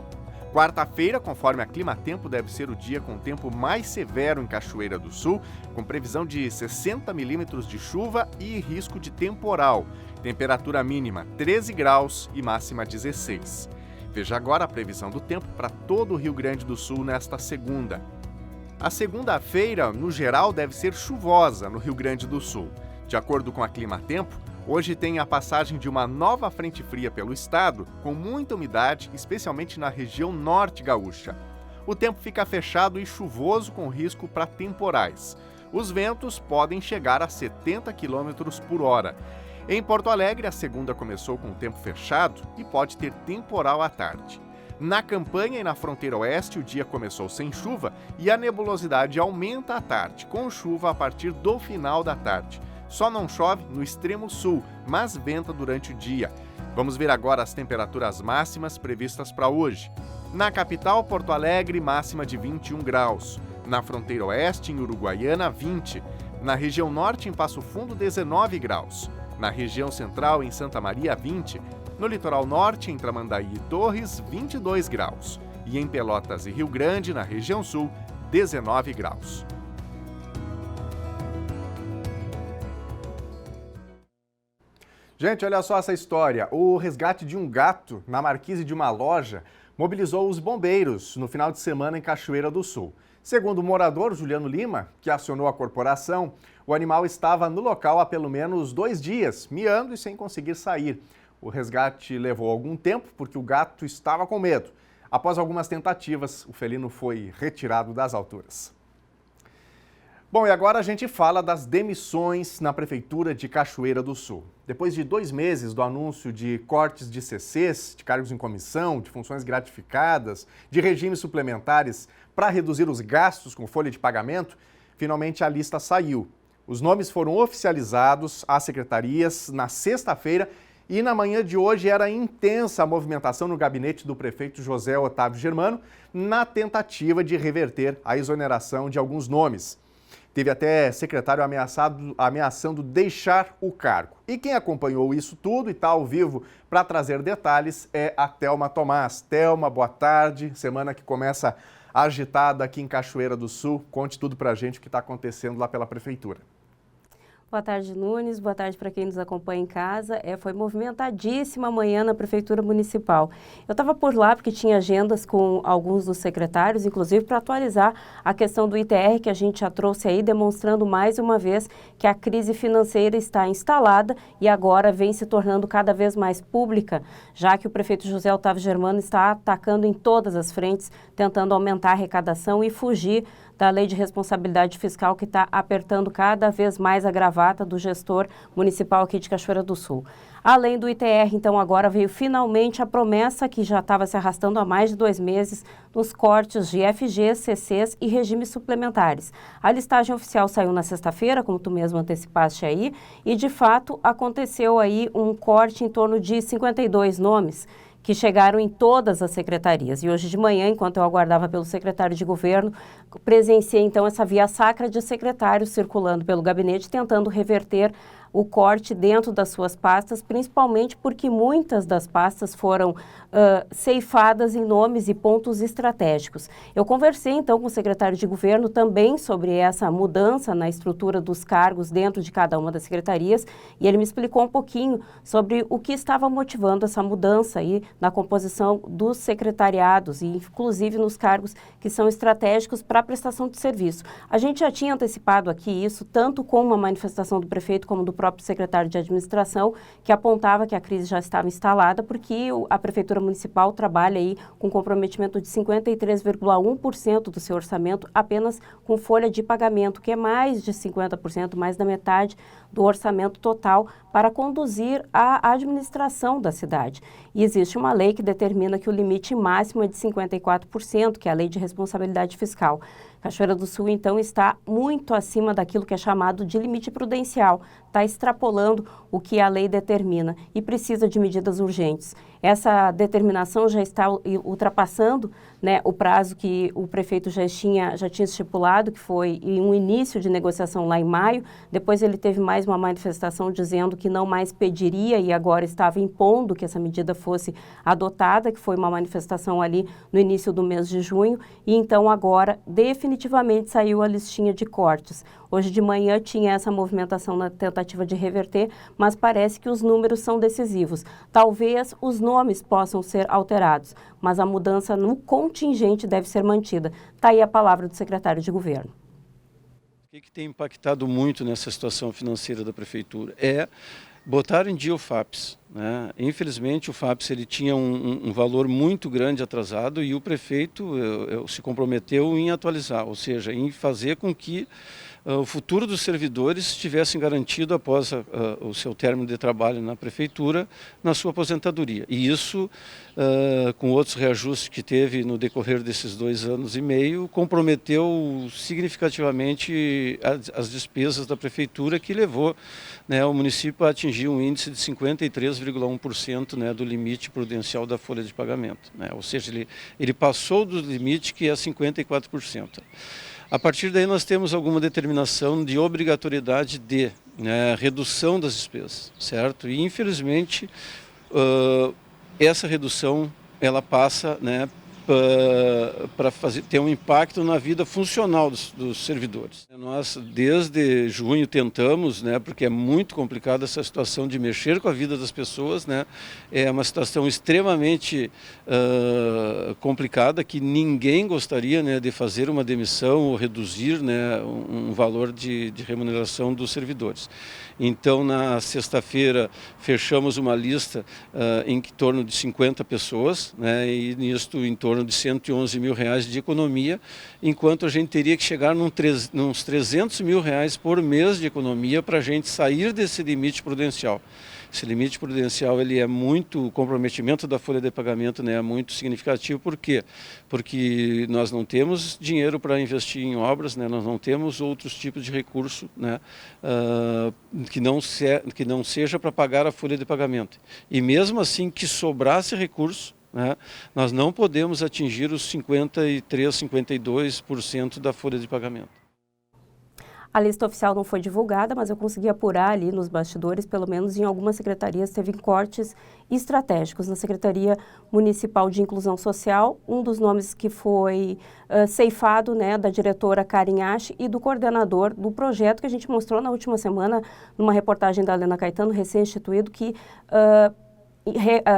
Quarta-feira, conforme a Climatempo, deve ser o dia com tempo mais severo em Cachoeira do Sul, com previsão de 60 milímetros de chuva e risco de temporal. Temperatura mínima 13 graus e máxima 16. Veja agora a previsão do tempo para todo o Rio Grande do Sul nesta segunda. A segunda-feira, no geral, deve ser chuvosa no Rio Grande do Sul. De acordo com a Climatempo, hoje tem a passagem de uma nova frente fria pelo estado, com muita umidade, especialmente na região norte gaúcha. O tempo fica fechado e chuvoso, com risco para temporais. Os ventos podem chegar a 70 km por hora. Em Porto Alegre, a segunda começou com o tempo fechado e pode ter temporal à tarde. Na Campanha e na fronteira oeste, o dia começou sem chuva e a nebulosidade aumenta à tarde, com chuva a partir do final da tarde. Só não chove no extremo sul, mas venta durante o dia. Vamos ver agora as temperaturas máximas previstas para hoje. Na capital, Porto Alegre, máxima de 21 graus. Na fronteira oeste, em Uruguaiana, 20. Na região norte, em Passo Fundo, 19 graus. Na região central, em Santa Maria, 20. No litoral norte, em Tramandaí e Torres, 22 graus. E em Pelotas e Rio Grande, na região sul, 19 graus. Gente, olha só essa história. O resgate de um gato na marquise de uma loja mobilizou os bombeiros no final de semana em Cachoeira do Sul. Segundo o morador Juliano Lima, que acionou a corporação, o animal estava no local há pelo menos 2 dias, miando e sem conseguir sair. O resgate levou algum tempo porque o gato estava com medo. Após algumas tentativas, o felino foi retirado das alturas. Bom, e agora a gente fala das demissões na Prefeitura de Cachoeira do Sul. Depois de 2 meses do anúncio de cortes de CCs, de cargos em comissão, de funções gratificadas, de regimes suplementares para reduzir os gastos com folha de pagamento, finalmente a lista saiu. Os nomes foram oficializados às secretarias na sexta-feira e na manhã de hoje era intensa a movimentação no gabinete do prefeito José Otávio Germano na tentativa de reverter a exoneração de alguns nomes. Teve até secretário ameaçando deixar o cargo. E quem acompanhou isso tudo e está ao vivo para trazer detalhes é a Thelma Tomás. Thelma, boa tarde. Semana que começa agitada aqui em Cachoeira do Sul. Conte tudo para a gente o que está acontecendo lá pela Prefeitura. Boa tarde, Nunes. Boa tarde para quem nos acompanha em casa. Foi movimentadíssima amanhã na Prefeitura Municipal. Eu estava por lá porque tinha agendas com alguns dos secretários, inclusive para atualizar a questão do ITR que a gente já trouxe aí, demonstrando mais uma vez que a crise financeira está instalada e agora vem se tornando cada vez mais pública, já que o prefeito José Otávio Germano está atacando em todas as frentes, tentando aumentar a arrecadação e fugir da lei de responsabilidade fiscal que está apertando cada vez mais a gravata do gestor municipal aqui de Cachoeira do Sul. Além do ITR, então, agora veio finalmente a promessa que já estava se arrastando há mais de 2 meses nos cortes de FGs, CCs e regimes suplementares. A listagem oficial saiu na sexta-feira, como tu mesmo antecipaste aí, e de fato aconteceu aí um corte em torno de 52 nomes, que chegaram em todas as secretarias. E hoje de manhã, enquanto eu aguardava pelo secretário de governo, presenciei então essa via sacra de secretários circulando pelo gabinete, tentando reverter o corte dentro das suas pastas, principalmente porque muitas das pastas foram ceifadas em nomes e pontos estratégicos. Eu conversei então com o secretário de governo também sobre essa mudança na estrutura dos cargos dentro de cada uma das secretarias, e ele me explicou um pouquinho sobre o que estava motivando essa mudança aí na composição dos secretariados e inclusive nos cargos que são estratégicos para a prestação de serviço. A gente já tinha antecipado aqui isso, tanto com uma manifestação do prefeito como do próprio secretário de administração, que apontava que a crise já estava instalada, porque a Prefeitura Municipal trabalha aí com comprometimento de 53,1% do seu orçamento apenas com folha de pagamento, que é mais de 50%, mais da metade do orçamento total para conduzir a administração da cidade. E existe uma lei que determina que o limite máximo é de 54%, que é a Lei de Responsabilidade Fiscal. Cachoeira do Sul, então, está muito acima daquilo que é chamado de limite prudencial, está extrapolando o que a lei determina e precisa de medidas urgentes. Essa determinação já está ultrapassando, né, o prazo que o prefeito já tinha estipulado, que foi um início de negociação lá em maio. Depois ele teve mais uma manifestação dizendo que não mais pediria e agora estava impondo que essa medida fosse adotada, que foi uma manifestação ali no início do mês de junho, e então agora definitivamente saiu a listinha de cortes. Hoje de manhã tinha essa movimentação na tentativa de reverter, mas parece que os números são decisivos. Talvez os nomes possam ser alterados, mas a mudança no contingente deve ser mantida. Está aí a palavra do secretário de governo. O que tem impactado muito nessa situação financeira da prefeitura é botar em dia o FAPES, né? Infelizmente o FAPES ele tinha um valor muito grande atrasado e o prefeito se comprometeu em atualizar, ou seja, em fazer com que o futuro dos servidores estivessem garantido após o seu término de trabalho na prefeitura, na sua aposentadoria. E isso, com outros reajustes que teve no decorrer desses 2 anos e meio, comprometeu significativamente as despesas da prefeitura, que levou, né, o município a atingir um índice de 53,1%, né, do limite prudencial da folha de pagamento, né? Ou seja, ele passou do limite, que é 54%. A partir daí nós temos alguma determinação de obrigatoriedade de, né, redução das despesas, certo? E infelizmente essa redução ela passa, né, para ter um impacto na vida funcional dos servidores. Nós, desde junho, tentamos, né, porque é muito complicada essa situação de mexer com a vida das pessoas, né, é uma situação extremamente complicada, que ninguém gostaria, né, de fazer uma demissão ou reduzir, né, um valor de remuneração dos servidores. Então, na sexta-feira, fechamos uma lista em torno de 50 pessoas, né, e nisto em torno de R$111 mil de economia, enquanto a gente teria que chegar nos R$300 mil por mês de economia para a gente sair desse limite prudencial. Esse limite prudencial ele é muito, o comprometimento da folha de pagamento, né, é muito significativo. Por quê? Porque nós não temos dinheiro para investir em obras, né, nós não temos outros tipos de recurso, né, que não seja para pagar a folha de pagamento. E mesmo assim que sobrasse recurso, né, nós não podemos atingir os 53%, 52% da folha de pagamento. A lista oficial não foi divulgada, mas eu consegui apurar ali nos bastidores, pelo menos em algumas secretarias teve cortes estratégicos. Na Secretaria Municipal de Inclusão Social, um dos nomes que foi ceifado, né, da diretora Karen Asch e do coordenador do projeto que a gente mostrou na última semana, numa reportagem da Helena Caetano, recém-instituído, que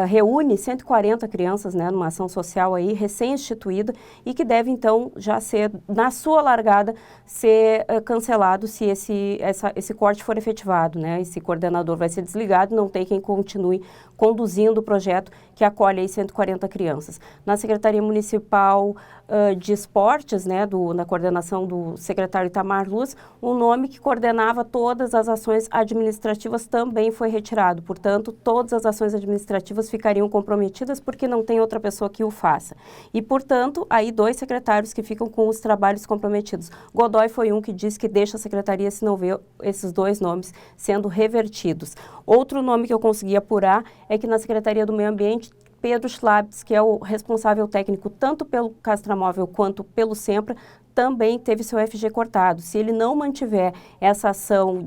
reúne 140 crianças, né, numa ação social aí recém-instituída e que deve então já ser, na sua largada, ser cancelado se esse corte for efetivado, né? Esse coordenador vai ser desligado, não tem quem continue conduzindo o projeto que acolhe aí 140 crianças. Na Secretaria Municipal de Esportes, né, na coordenação do secretário Itamar Luz, o nome que coordenava todas as ações administrativas também foi retirado. Portanto, todas as ações administrativas ficariam comprometidas porque não tem outra pessoa que o faça. E, portanto, aí 2 secretários que ficam com os trabalhos comprometidos. Godoy foi um que disse que deixa a secretaria se não vê esses 2 nomes sendo revertidos. Outro nome que eu consegui apurar é que na Secretaria do Meio Ambiente Pedro Schlabitz, que é o responsável técnico tanto pelo Castramóvel quanto pelo Sempra, também teve seu FG cortado. Se ele não mantiver essa ação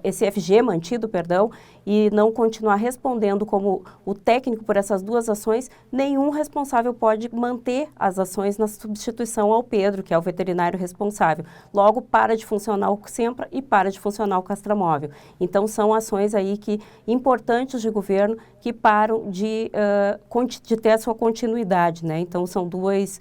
esse FG mantido, perdão, e não continuar respondendo como o técnico por essas duas ações, nenhum responsável pode manter as ações na substituição ao Pedro, que é o veterinário responsável. Logo, para de funcionar o Sempra e para de funcionar o Castramóvel. Então, são ações aí importantes de governo que param de ter a sua continuidade, né? Então, são dois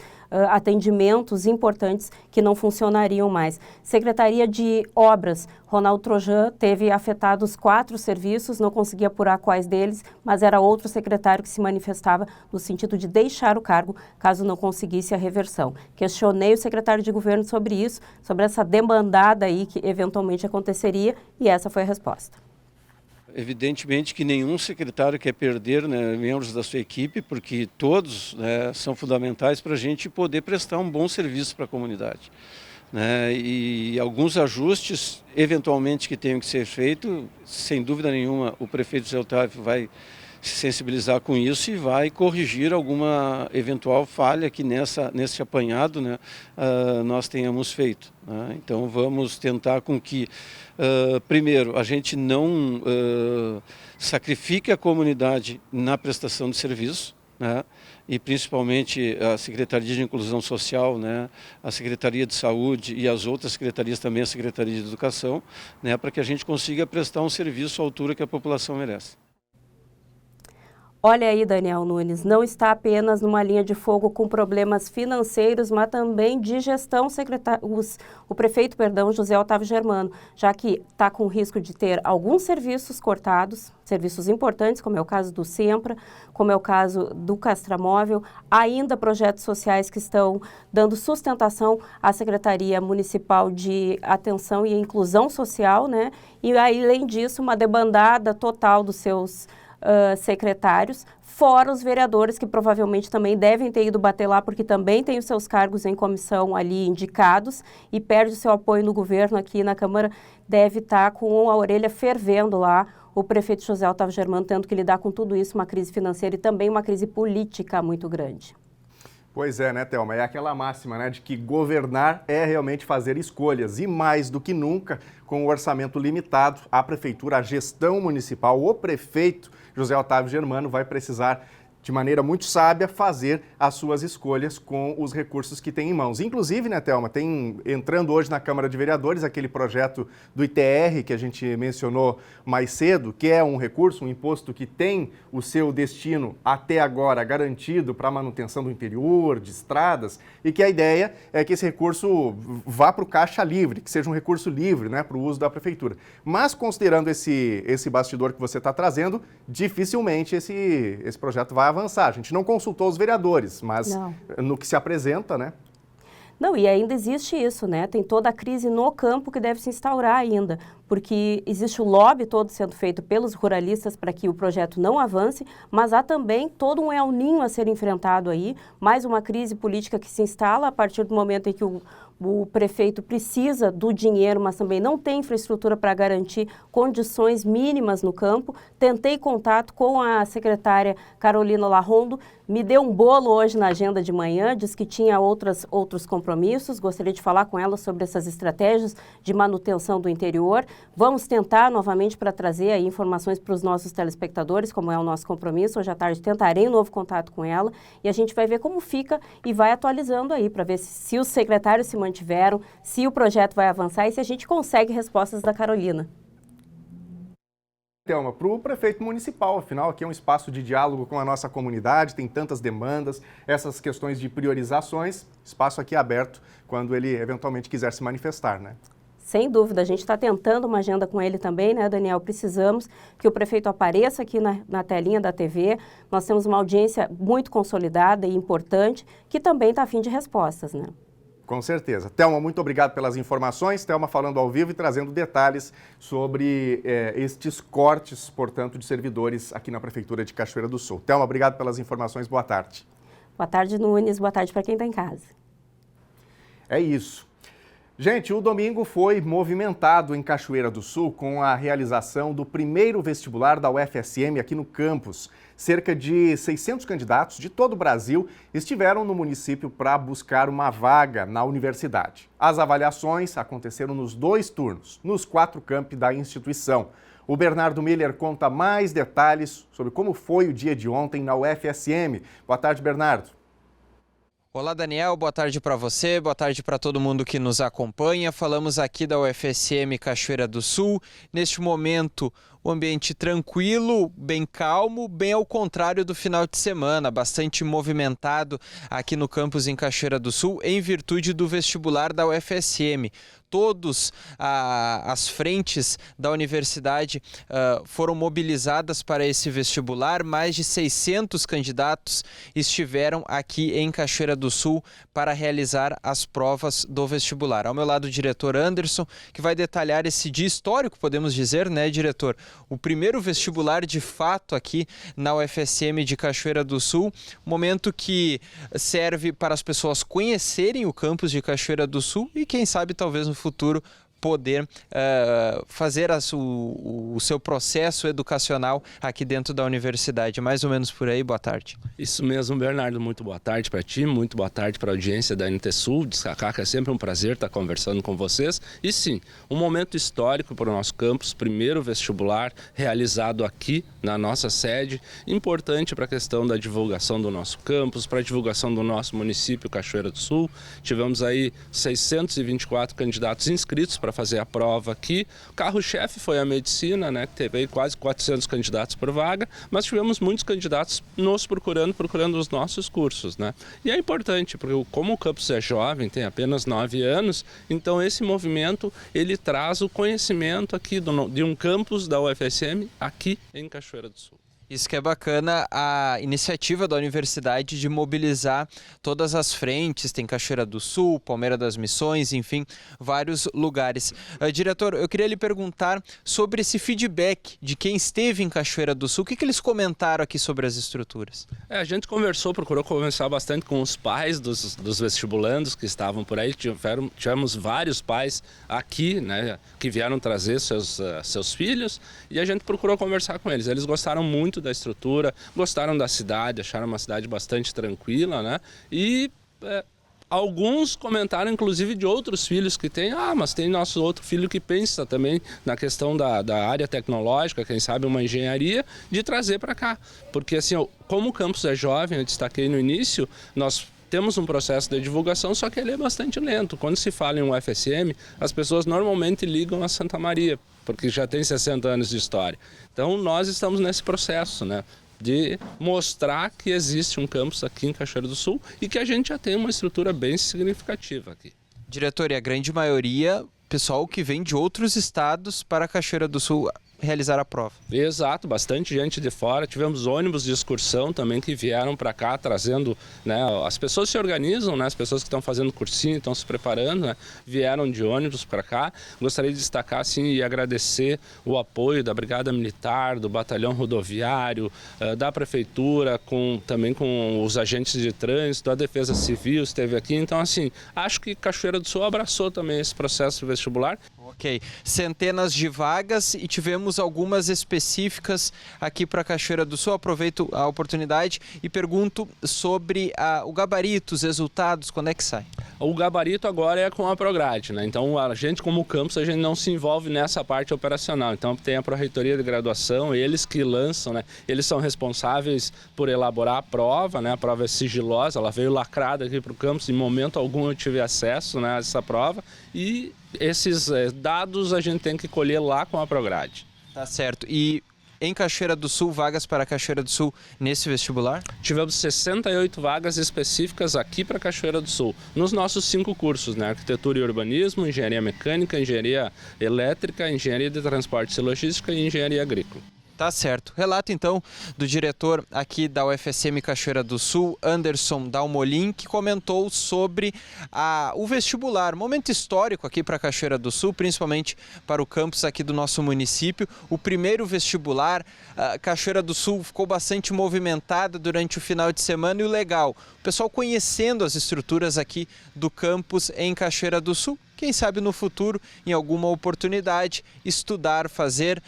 atendimentos importantes que não funcionariam mais. Secretaria de Obras, Ronaldo Trojan teve afetados 4 serviços, não conseguia apurar quais deles, mas era outro secretário que se manifestava no sentido de deixar o cargo caso não conseguisse a reversão. Questionei o secretário de governo sobre isso, sobre essa demandada aí que eventualmente aconteceria, e essa foi a resposta. Evidentemente que nenhum secretário quer perder, né, membros da sua equipe, porque todos, né, são fundamentais para a gente poder prestar um bom serviço para a comunidade, né, e alguns ajustes, eventualmente, que tenham que ser feitos, sem dúvida nenhuma, o prefeito José Otávio vai se sensibilizar com isso e vai corrigir alguma eventual falha que nesse apanhado, né, nós tenhamos feito, né. Então vamos tentar com que, primeiro, a gente não sacrifique a comunidade na prestação de serviço, né, e principalmente a Secretaria de Inclusão Social, né, a Secretaria de Saúde e as outras secretarias também, a Secretaria de Educação, né, para que a gente consiga prestar um serviço à altura que a população merece. Olha aí, Daniel Nunes, não está apenas numa linha de fogo com problemas financeiros, mas também de gestão, o prefeito, José Otávio Germano, já que está com risco de ter alguns serviços cortados, serviços importantes, como é o caso do Sempra, como é o caso do Castramóvel, ainda projetos sociais que estão dando sustentação à Secretaria Municipal de Atenção e Inclusão Social, né? E além disso, uma debandada total dos seus secretários, fora os vereadores que provavelmente também devem ter ido bater lá porque também têm os seus cargos em comissão ali indicados e perde o seu apoio no governo aqui na Câmara, deve estar com a orelha fervendo lá o prefeito José Otávio Germano, tendo que lidar com tudo isso, uma crise financeira e também uma crise política muito grande. Pois é, né, Thelma? É aquela máxima, né, de que governar é realmente fazer escolhas e mais do que nunca, com o orçamento limitado, a prefeitura, a gestão municipal, o prefeito José Otávio Germano vai precisar, de maneira muito sábia, fazer as suas escolhas com os recursos que tem em mãos. Inclusive, né, Thelma, tem entrando hoje na Câmara de Vereadores aquele projeto do ITR que a gente mencionou mais cedo, que é um recurso, um imposto que tem o seu destino até agora garantido para a manutenção do interior, de estradas, e que a ideia é que esse recurso vá para o caixa livre, que seja um recurso livre, né, para o uso da prefeitura. Mas considerando esse bastidor que você está trazendo, dificilmente esse projeto vai avançar. A gente não consultou os vereadores, mas no que se apresenta, né? Não, e ainda existe isso, né? Tem toda a crise no campo que deve se instaurar ainda, porque existe o lobby todo sendo feito pelos ruralistas para que o projeto não avance, mas há também todo um El Ninho a ser enfrentado aí, mais uma crise política que se instala a partir do momento em que o prefeito precisa do dinheiro, mas também não tem infraestrutura para garantir condições mínimas no campo. Tentei contato com a secretária Carolina Larrondo, me deu um bolo hoje na agenda de manhã, disse que tinha outros compromissos, gostaria de falar com ela sobre essas estratégias de manutenção do interior. Vamos tentar novamente para trazer aí informações para os nossos telespectadores, como é o nosso compromisso. Hoje à tarde tentarei um novo contato com ela e a gente vai ver como fica e vai atualizando aí para ver se os secretários se mantiveram, se o projeto vai avançar e se a gente consegue respostas da Carolina. Thelma, para o prefeito municipal, afinal, aqui é um espaço de diálogo com a nossa comunidade, tem tantas demandas, essas questões de priorizações, espaço aqui aberto quando ele eventualmente quiser se manifestar, né? Sem dúvida, a gente está tentando uma agenda com ele também, né, Daniel? Precisamos que o prefeito apareça aqui na telinha da TV. Nós temos uma audiência muito consolidada e importante, que também está a fim de respostas, né? Com certeza. Thelma, muito obrigado pelas informações. Thelma falando ao vivo e trazendo detalhes sobre estes cortes, portanto, de servidores aqui na Prefeitura de Cachoeira do Sul. Thelma, obrigado pelas informações. Boa tarde. Boa tarde, Nunes. Boa tarde para quem está em casa. É isso. Gente, o domingo foi movimentado em Cachoeira do Sul com a realização do primeiro vestibular da UFSM aqui no campus. Cerca de 600 candidatos de todo o Brasil estiveram no município para buscar uma vaga na universidade. As avaliações aconteceram nos 2 turnos, nos 4 campi da instituição. O Bernardo Miller conta mais detalhes sobre como foi o dia de ontem na UFSM. Boa tarde, Bernardo. Olá, Daniel. Boa tarde para você, boa tarde para todo mundo que nos acompanha. Falamos aqui da UFSM Cachoeira do Sul. Neste momento, o ambiente tranquilo, bem calmo, bem ao contrário do final de semana, bastante movimentado aqui no campus em Cachoeira do Sul, em virtude do vestibular da UFSM. Todas as frentes da universidade foram mobilizadas para esse vestibular. Mais de 600 candidatos estiveram aqui em Cachoeira do Sul para realizar as provas do vestibular. Ao meu lado, o diretor Anderson, que vai detalhar esse dia histórico, podemos dizer, né, diretor? O primeiro vestibular de fato aqui na UFSM de Cachoeira do Sul, momento que serve para as pessoas conhecerem o campus de Cachoeira do Sul e quem sabe talvez no futuro poder fazer o seu processo educacional aqui dentro da universidade. Mais ou menos por aí. Boa tarde. Isso mesmo, Bernardo. Muito boa tarde para ti, muito boa tarde para a audiência da NT Sul. Destacar que é sempre um prazer estar conversando com vocês. E sim, um momento histórico para o nosso campus, primeiro vestibular realizado aqui na nossa sede, importante para a questão da divulgação do nosso campus, para a divulgação do nosso município, Cachoeira do Sul. Tivemos aí 624 candidatos inscritos para fazer a prova aqui. O carro-chefe foi a medicina, né, que teve aí quase 400 candidatos por vaga, mas tivemos muitos candidatos nos procurando os nossos cursos, né? E é importante, porque como o campus é jovem, tem apenas 9 anos, então esse movimento, ele traz o conhecimento aqui de um campus da UFSM aqui em Cachoeira do Sul. Isso que é bacana, a iniciativa da universidade de mobilizar todas as frentes, tem Cachoeira do Sul, Palmeira das Missões, enfim, vários lugares. Diretor, eu queria lhe perguntar sobre esse feedback de quem esteve em Cachoeira do Sul, o que eles comentaram aqui sobre as estruturas? A gente procurou conversar bastante com os pais dos vestibulandos que estavam por aí, tivemos vários pais aqui, né, que vieram trazer seus filhos e a gente procurou conversar com eles. Eles gostaram muito da estrutura, gostaram da cidade, acharam uma cidade bastante tranquila, né? E alguns comentaram, inclusive, de outros filhos que tem, mas tem nosso outro filho que pensa também na questão da área tecnológica, quem sabe uma engenharia, de trazer para cá. Porque, assim, como o campus é jovem, eu destaquei no início, nós temos um processo de divulgação, só que ele é bastante lento. Quando se fala em UFSM, as pessoas normalmente ligam a Santa Maria, porque já tem 60 anos de história. Então, nós estamos nesse processo, né, de mostrar que existe um campus aqui em Cachoeira do Sul e que a gente já tem uma estrutura bem significativa aqui. Diretor, e a grande maioria, pessoal que vem de outros estados para Cachoeira do Sul realizar a prova. Exato, bastante gente de fora. Tivemos ônibus de excursão também que vieram para cá trazendo, né, as pessoas se organizam, né, as pessoas que estão fazendo cursinho, estão se preparando, né, vieram de ônibus para cá. Gostaria de destacar assim, e agradecer o apoio da Brigada Militar, do Batalhão Rodoviário, da Prefeitura, também com os agentes de trânsito, a Defesa Civil esteve aqui. Então, assim, acho que Cachoeira do Sul abraçou também esse processo vestibular. Ok, centenas de vagas e tivemos algumas específicas aqui para Cachoeira do Sul. Aproveito a oportunidade e pergunto sobre o gabarito, os resultados, quando é que sai? O gabarito agora é com a Prograde, né? Então a gente como campus, a gente não se envolve nessa parte operacional. Então tem a Pró-Reitoria de Graduação, eles que lançam, né? Eles são responsáveis por elaborar a prova, né? A prova é sigilosa, ela veio lacrada aqui para o campus, em momento algum eu tive acesso, né, a essa prova e esses dados a gente tem que colher lá com a Prograde. Tá certo. E em Cachoeira do Sul, vagas para Cachoeira do Sul nesse vestibular? Tivemos 68 vagas específicas aqui para Cachoeira do Sul, nos nossos 5 cursos, né? Arquitetura e Urbanismo, Engenharia Mecânica, Engenharia Elétrica, Engenharia de Transportes e Logística e Engenharia Agrícola. Tá certo. Relato então do diretor aqui da UFSM Cachoeira do Sul, Anderson Dalmolin, que comentou sobre o vestibular, momento histórico aqui para Cachoeira do Sul, principalmente para o campus aqui do nosso município. O primeiro vestibular, Cachoeira do Sul ficou bastante movimentada durante o final de semana e o legal, o pessoal conhecendo as estruturas aqui do campus em Cachoeira do Sul, quem sabe no futuro, em alguma oportunidade, estudar, fazer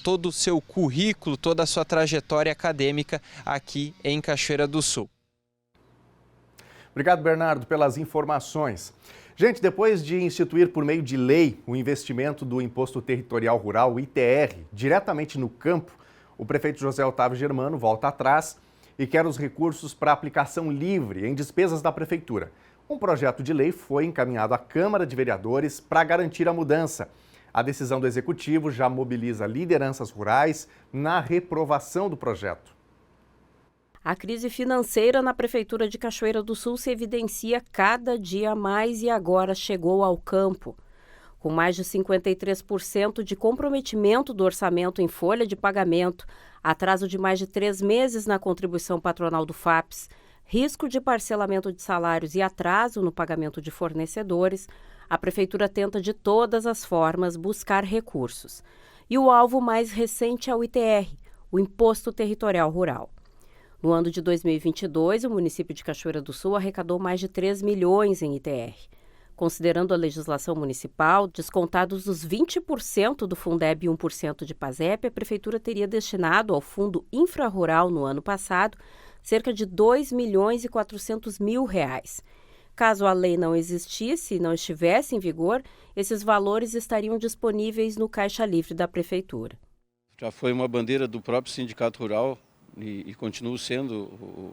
todo o seu currículo, toda a sua trajetória acadêmica aqui em Cachoeira do Sul. Obrigado, Bernardo, pelas informações. Gente, depois de instituir por meio de lei o investimento do Imposto Territorial Rural, o ITR, diretamente no campo, o prefeito José Otávio Germano volta atrás e quer os recursos para aplicação livre em despesas da prefeitura. Um projeto de lei foi encaminhado à Câmara de Vereadores para garantir a mudança. A decisão do Executivo já mobiliza lideranças rurais na reprovação do projeto. A crise financeira na Prefeitura de Cachoeira do Sul se evidencia cada dia mais e agora chegou ao campo. Com mais de 53% de comprometimento do orçamento em folha de pagamento, atraso de mais de 3 meses na contribuição patronal do FAPES, risco de parcelamento de salários e atraso no pagamento de fornecedores, a Prefeitura tenta de todas as formas buscar recursos. E o alvo mais recente é o ITR, o Imposto Territorial Rural. No ano de 2022, o município de Cachoeira do Sul arrecadou mais de 3 milhões em ITR. Considerando a legislação municipal, descontados os 20% do Fundeb e 1% de PASEP, a Prefeitura teria destinado ao Fundo Infrarural no ano passado cerca de R$ 2.400.000. Caso a lei não existisse e não estivesse em vigor, esses valores estariam disponíveis no Caixa Livre da Prefeitura. Já foi uma bandeira do próprio Sindicato Rural e continua sendo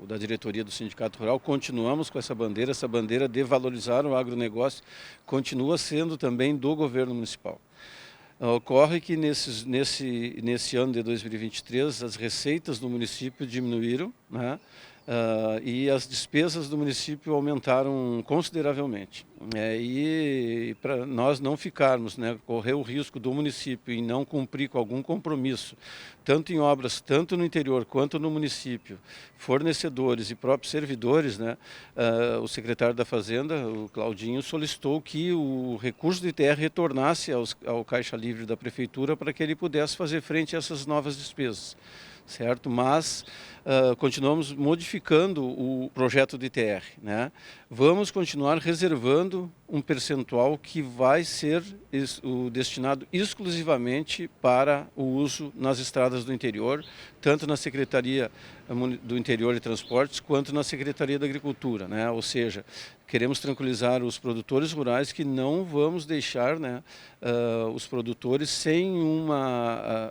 da diretoria do Sindicato Rural. Continuamos com essa bandeira de valorizar o agronegócio, continua sendo também do governo municipal. Ocorre que nesse ano de 2023 as receitas do município diminuíram, né? E as despesas do município aumentaram consideravelmente. E para nós não ficarmos, né, correr o risco do município em não cumprir com algum compromisso, tanto em obras, tanto no interior quanto no município, fornecedores e próprios servidores, né, o secretário da Fazenda, o Claudinho, solicitou que o recurso do ITR retornasse ao Caixa Livre da Prefeitura para que ele pudesse fazer frente a essas novas despesas. Certo? Mas continuamos modificando o projeto do ITR, né? Vamos continuar reservando um percentual que vai ser destinado exclusivamente para o uso nas estradas do interior, tanto na Secretaria do Interior e Transportes quanto na Secretaria da Agricultura, né? Ou seja, queremos tranquilizar os produtores rurais que não vamos deixar, né, os produtores sem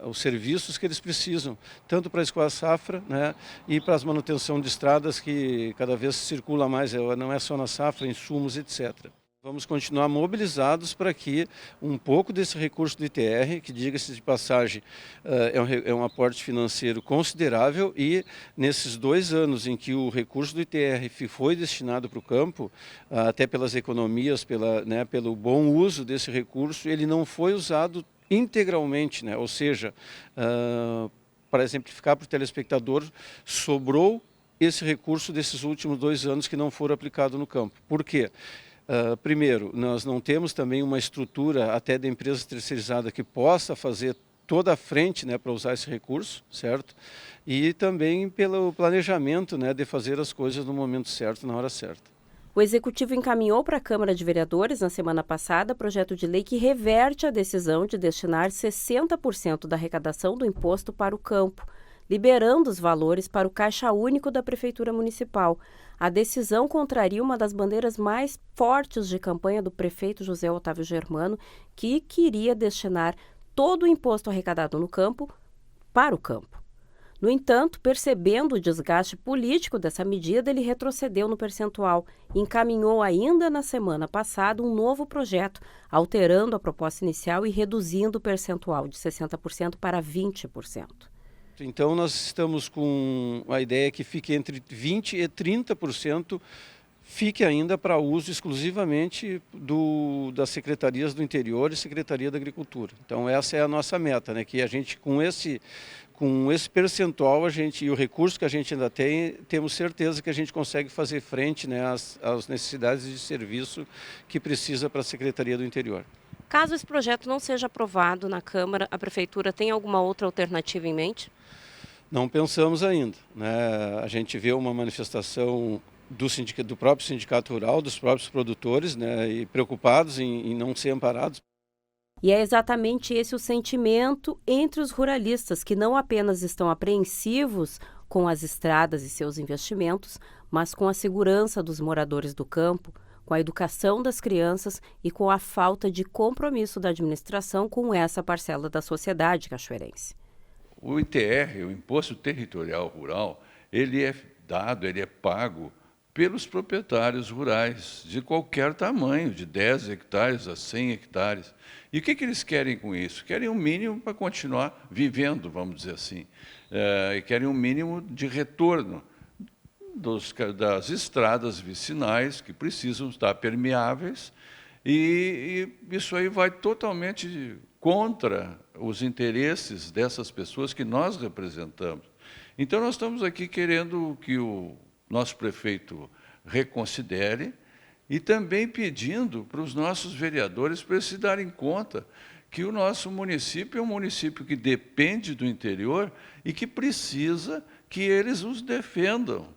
os serviços que eles precisam, tanto para a escoar a safra, né, e para a manutenção de estradas que cada vez circula mais, não é só na safra, insumos, etc. Vamos continuar mobilizados para que um pouco desse recurso do ITR, que diga-se de passagem, é um aporte financeiro considerável e nesses 2 anos em que o recurso do ITR foi destinado para o campo, até pelas economias, pelo bom uso desse recurso, ele não foi usado integralmente, né? Ou seja, para exemplificar para o telespectador, sobrou esse recurso desses últimos 2 anos que não foram aplicados no campo. Por quê? Primeiro, nós não temos também uma estrutura até da empresa terceirizada que possa fazer toda a frente, né, para usar esse recurso, certo? E também pelo planejamento, né, de fazer as coisas no momento certo, na hora certa. O Executivo encaminhou para a Câmara de Vereadores, na semana passada, projeto de lei que reverte a decisão de destinar 60% da arrecadação do imposto para o campo, liberando os valores para o Caixa Único da Prefeitura Municipal. A decisão contraria uma das bandeiras mais fortes de campanha do prefeito José Otávio Germano, que queria destinar todo o imposto arrecadado no campo para o campo. No entanto, percebendo o desgaste político dessa medida, ele retrocedeu no percentual e encaminhou ainda na semana passada um novo projeto, alterando a proposta inicial e reduzindo o percentual de 60% para 20%. Então, nós estamos com a ideia que fique entre 20% e 30%, fique ainda para uso exclusivamente das Secretarias do Interior e Secretaria da Agricultura. Então, essa é a nossa meta, né? Que a gente, com esse percentual e o recurso que a gente ainda tem, temos certeza que a gente consegue fazer frente, né, às necessidades de serviço que precisa para a Secretaria do Interior. Caso esse projeto não seja aprovado na Câmara, a Prefeitura tem alguma outra alternativa em mente? Não pensamos ainda, né? A gente vê uma manifestação do próprio sindicato rural, dos próprios produtores, né, e preocupados em não ser amparados. E é exatamente esse o sentimento entre os ruralistas, que não apenas estão apreensivos com as estradas e seus investimentos, mas com a segurança dos moradores do campo, com a educação das crianças e com a falta de compromisso da administração com essa parcela da sociedade cachoeirense. O ITR, o Imposto Territorial Rural, ele é dado, ele é pago pelos proprietários rurais de qualquer tamanho, de 10 hectares a 100 hectares. E o que eles querem com isso? Querem um mínimo para continuar vivendo, vamos dizer assim. E querem um mínimo de retorno das estradas vicinais, que precisam estar permeáveis, e isso aí vai totalmente contra os interesses dessas pessoas que nós representamos. Então, nós estamos aqui querendo que o nosso prefeito reconsidere e também pedindo para os nossos vereadores para eles se darem conta que o nosso município é um município que depende do interior e que precisa que eles os defendam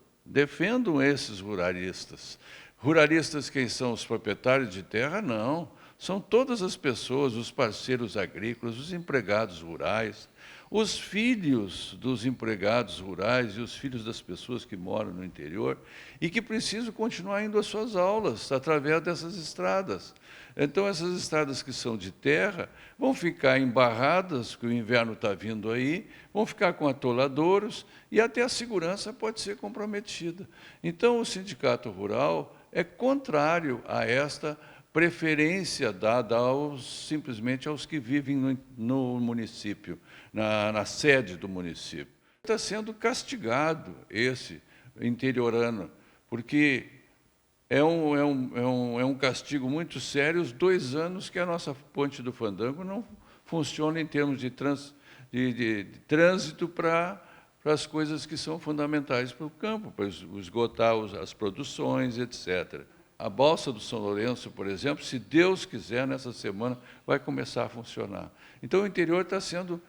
esses ruralistas. Ruralistas quem são os proprietários de terra? Não. São todas as pessoas, os parceiros agrícolas, os empregados rurais, os filhos dos empregados rurais e os filhos das pessoas que moram no interior e que precisam continuar indo às suas aulas através dessas estradas. Então, essas estradas que são de terra vão ficar embarradas, que o inverno está vindo aí, vão ficar com atoladouros e até a segurança pode ser comprometida. Então, o Sindicato Rural é contrário a esta preferência dada simplesmente aos que vivem no município, na sede do município. Está sendo castigado esse interiorano, porque é um castigo muito sério os 2 anos que a nossa ponte do Fandango não funciona em termos de trânsito para as coisas que são fundamentais para o campo, para esgotar as produções, etc. A balsa do São Lourenço, por exemplo, se Deus quiser, nessa semana vai começar a funcionar. Então, o interior está sendo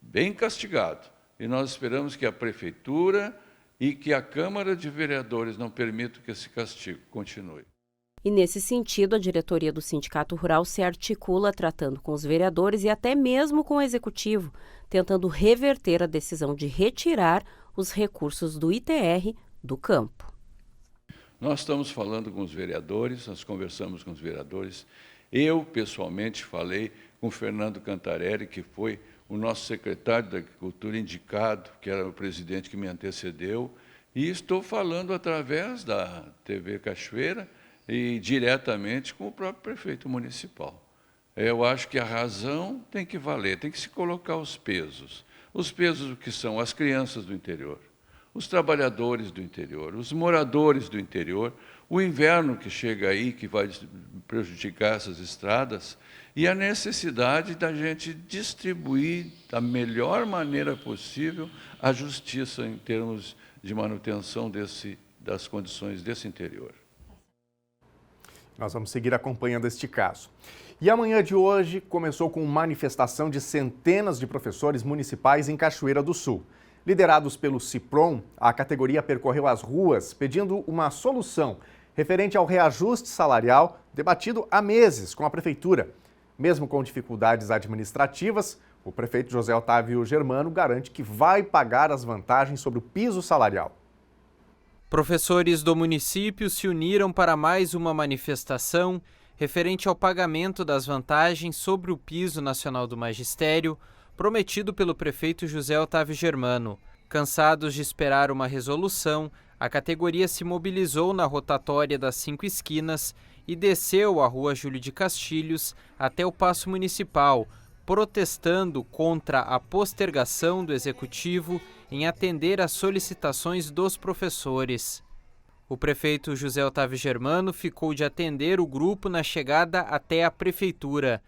bem castigado. E nós esperamos que a Prefeitura e que a Câmara de Vereadores não permitam que esse castigo continue. E, nesse sentido, a diretoria do Sindicato Rural se articula tratando com os vereadores e até mesmo com o Executivo, tentando reverter a decisão de retirar os recursos do ITR do campo. Nós estamos falando com os vereadores, nós conversamos com os vereadores. Eu, pessoalmente, falei com o Fernando Cantarelli, que foi o nosso secretário da Agricultura indicado, que era o presidente que me antecedeu, e estou falando através da TV Cachoeira e diretamente com o próprio prefeito municipal. Eu acho que a razão tem que valer, tem que se colocar os pesos que são as crianças do interior, os trabalhadores do interior, os moradores do interior, o inverno que chega aí, que vai prejudicar essas estradas, e a necessidade da gente distribuir da melhor maneira possível a justiça em termos de manutenção das condições desse interior. Nós vamos seguir acompanhando este caso. E a manhã de hoje começou com manifestação de centenas de professores municipais em Cachoeira do Sul. Liderados pelo CIPROM, a categoria percorreu as ruas pedindo uma solução referente ao reajuste salarial debatido há meses com a Prefeitura. Mesmo com dificuldades administrativas, o prefeito José Otávio Germano garante que vai pagar as vantagens sobre o piso salarial. Professores do município se uniram para mais uma manifestação referente ao pagamento das vantagens sobre o piso nacional do magistério, prometido pelo prefeito José Otávio Germano. Cansados de esperar uma resolução, a categoria se mobilizou na rotatória das 5 esquinas e desceu a Rua Júlio de Castilhos até o Paço Municipal, protestando contra a postergação do Executivo em atender às solicitações dos professores. O prefeito José Otávio Germano ficou de atender o grupo na chegada até a Prefeitura.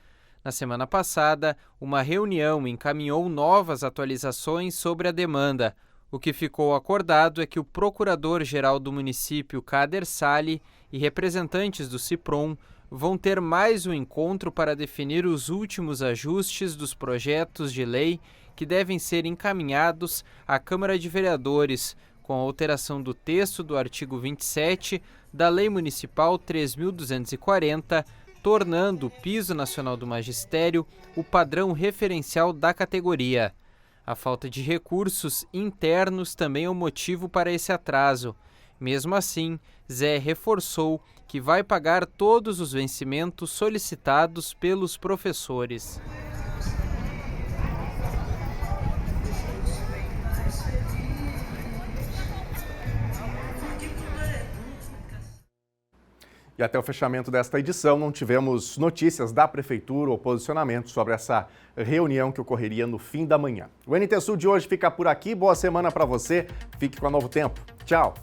Na semana passada, uma reunião encaminhou novas atualizações sobre a demanda. O que ficou acordado é que o procurador-geral do município, Kader Sali, e representantes do CIPROM vão ter mais um encontro para definir os últimos ajustes dos projetos de lei que devem ser encaminhados à Câmara de Vereadores, com a alteração do texto do artigo 27 da Lei Municipal 3.240, tornando o Piso Nacional do Magistério o padrão referencial da categoria. A falta de recursos internos também é um motivo para esse atraso. Mesmo assim, Zé reforçou que vai pagar todos os vencimentos solicitados pelos professores. E até o fechamento desta edição não tivemos notícias da Prefeitura ou posicionamento sobre essa reunião que ocorreria no fim da manhã. O NT Sul de hoje fica por aqui. Boa semana para você. Fique com a Novo Tempo. Tchau.